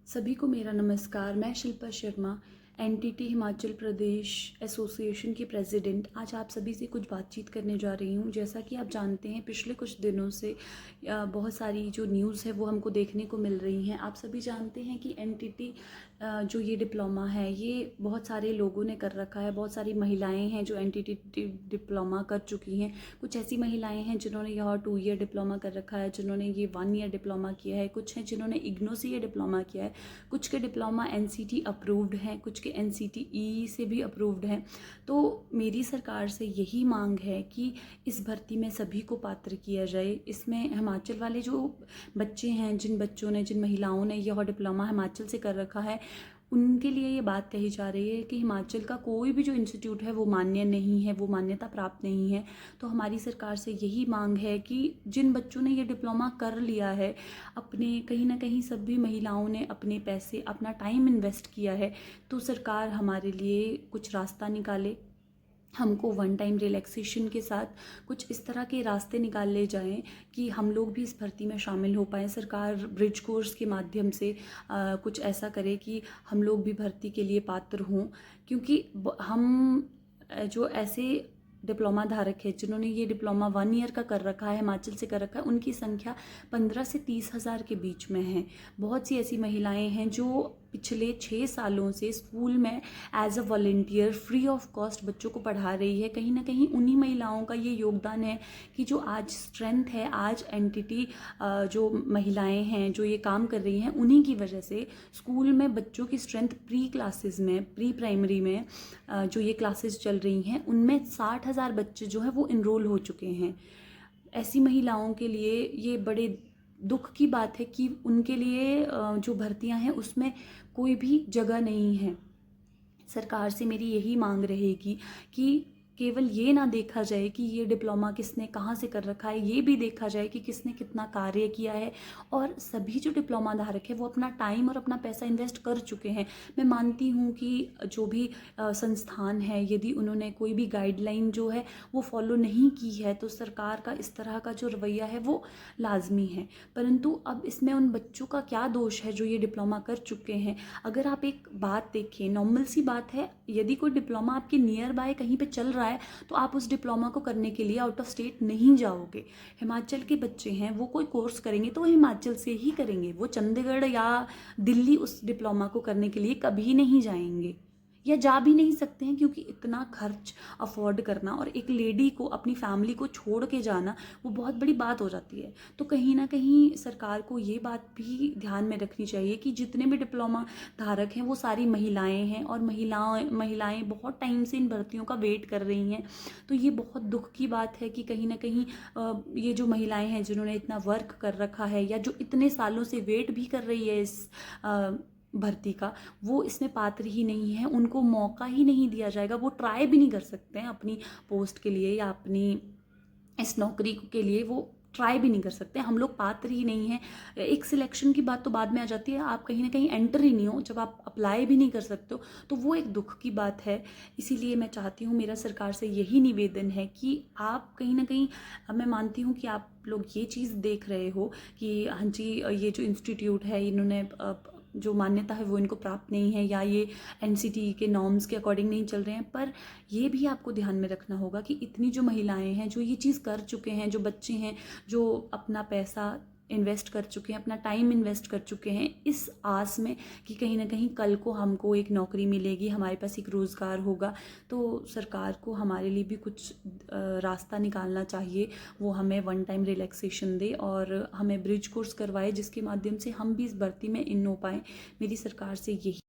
सभी को मेरा नमस्कार। मैं शिल्पा शर्मा, एनटीटी हिमाचल प्रदेश एसोसिएशन की प्रेसिडेंट आज आप सभी से कुछ बातचीत करने जा रही हूँ। जैसा कि आप जानते हैं, पिछले कुछ दिनों से बहुत सारी जो न्यूज़ है वो हमको देखने को मिल रही हैं। आप सभी जानते हैं कि एनटीटी जो ये डिप्लोमा है ये बहुत सारे लोगों ने कर रखा है। बहुत सारी महिलाएं हैं जो एनटीटी डिप्लोमा कर चुकी हैं। कुछ ऐसी महिलाएं हैं जिन्होंने यह 2 ईयर डिप्लोमा कर रखा है, जिन्होंने ये 1 ईयर डिप्लोमा किया है। कुछ हैं जिन्होंने इग्नू से ये डिप्लोमा किया है। कुछ के डिप्लोमा एनसीटी अप्रूव्ड हैं, कुछ के एनसीटीई से भी अप्रूव्ड हैं। तो मेरी सरकार से यही मांग है कि इस भर्ती में सभी को पात्र किया जाए। इसमें हिमाचल वाले जो बच्चे हैं, जिन महिलाओं ने यह डिप्लोमा हिमाचल से कर रखा है, उनके लिए ये बात कही जा रही है कि हिमाचल का कोई भी जो इंस्टीट्यूट है वो मान्य नहीं है, वो मान्यता प्राप्त नहीं है। तो हमारी सरकार से यही मांग है कि जिन बच्चों ने ये डिप्लोमा कर लिया है, अपने कहीं ना कहीं सभी महिलाओं ने अपने पैसे, अपना टाइम इन्वेस्ट किया है, तो सरकार हमारे लिए कुछ रास्ता निकाले। हमको 1 टाइम रिलैक्सेशन के साथ कुछ इस तरह के रास्ते निकाल ले जाएं कि हम लोग भी इस भर्ती में शामिल हो पाएँ। सरकार ब्रिज कोर्स के माध्यम से कुछ ऐसा करे कि हम लोग भी भर्ती के लिए पात्र हों, क्योंकि हम जो ऐसे डिप्लोमा धारक है जिन्होंने ये डिप्लोमा 1 ईयर का कर रखा है, हिमाचल से कर रखा है, उनकी संख्या 15 से 30 हज़ार के बीच में है। बहुत सी ऐसी महिलाएं हैं जो पिछले 6 सालों से स्कूल में as a volunteer free of cost बच्चों को पढ़ा रही है। कहीं ना कहीं उन्हीं महिलाओं का ये योगदान है कि जो आज स्ट्रेंथ है, आज एनटीटी जो महिलाएं हैं जो ये काम कर रही हैं, उन्हीं की वजह से स्कूल में बच्चों की स्ट्रेंथ प्री क्लासेस में, प्री प्राइमरी में जो ये क्लासेस चल रही हैं, उनमें 60,000 बच्चे जो हैं वो इनरोल हो चुके हैं। ऐसी महिलाओं के लिए ये बड़े दुख की बात है कि उनके लिए जो भर्तियां हैं उसमें कोई भी जगह नहीं है। सरकार से मेरी यही मांग रहेगी कि केवल ये ना देखा जाए कि ये डिप्लोमा किसने कहाँ से कर रखा है, ये भी देखा जाए कि किसने कितना कार्य किया है। और सभी जो डिप्लोमा धारक है वो अपना टाइम और अपना पैसा इन्वेस्ट कर चुके हैं। मैं मानती हूँ कि जो भी संस्थान है, यदि उन्होंने कोई भी गाइडलाइन जो है वो फॉलो नहीं की है, तो सरकार का इस तरह का जो रवैया है वो लाजमी है। परंतु अब इसमें उन बच्चों का क्या दोष है जो ये डिप्लोमा कर चुके हैं। अगर आप एक बात देखें, नॉर्मल सी बात है, यदि कोई डिप्लोमा आपके नियर बाय कहीं पे चल रहा है तो आप उस डिप्लोमा को करने के लिए आउट ऑफ स्टेट नहीं जाओगे। हिमाचल के बच्चे हैं, वो कोई कोर्स करेंगे तो वो हिमाचल से ही करेंगे, वो चंडीगढ़ या दिल्ली उस डिप्लोमा को करने के लिए कभी नहीं जाएंगे, या जा भी नहीं सकते हैं, क्योंकि इतना खर्च अफोर्ड करना और एक लेडी को अपनी फैमिली को छोड़ के जाना वो बहुत बड़ी बात हो जाती है। तो कहीं ना कहीं सरकार को ये बात भी ध्यान में रखनी चाहिए कि जितने भी डिप्लोमा धारक हैं वो सारी महिलाएं हैं, और महिलाएं बहुत टाइम से इन भर्तियों का वेट कर रही हैं। तो ये बहुत दुख की बात है कि कहीं ना कहीं ये जो महिलाएं हैं जिन्होंने इतना वर्क कर रखा है, या जो इतने सालों से वेट भी कर रही है इस भर्ती का, वो इसमें पात्र ही नहीं है। उनको मौका ही नहीं दिया जाएगा, वो ट्राई भी नहीं कर सकते हैं अपनी पोस्ट के लिए या अपनी इस नौकरी के लिए, वो ट्राई भी नहीं कर सकते। हम लोग पात्र ही नहीं हैं। एक सिलेक्शन की बात तो बाद में आ जाती है, आप कहीं ना कहीं एंटर ही नहीं हो, जब आप अप्लाई भी नहीं कर सकते हो तो वो एक दुख की बात है। इसीलिए मैं चाहती हूँ, मेरा सरकार से यही निवेदन है कि आप कहीं ना कहीं, मैं मानती हूँ कि आप लोग ये चीज़ देख रहे हो कि हाँ जी, ये जो इंस्टीट्यूट है इन्होंने जो मान्यता है वो इनको प्राप्त नहीं है, या ये एनसीटी के नॉर्म्स के अकॉर्डिंग नहीं चल रहे हैं। पर ये भी आपको ध्यान में रखना होगा कि इतनी जो महिलाएं हैं जो ये चीज़ कर चुके हैं, जो बच्चे हैं जो अपना पैसा इन्वेस्ट कर चुके हैं, अपना टाइम इन्वेस्ट कर चुके हैं, इस आस में कि कहीं ना कहीं कल को हमको एक नौकरी मिलेगी, हमारे पास एक रोज़गार होगा, तो सरकार को हमारे लिए भी कुछ रास्ता निकालना चाहिए। वो हमें 1 टाइम रिलैक्सेशन दे और हमें ब्रिज कोर्स करवाए, जिसके माध्यम से हम भी इस भर्ती में इन हो पाएँ। मेरी सरकार से यही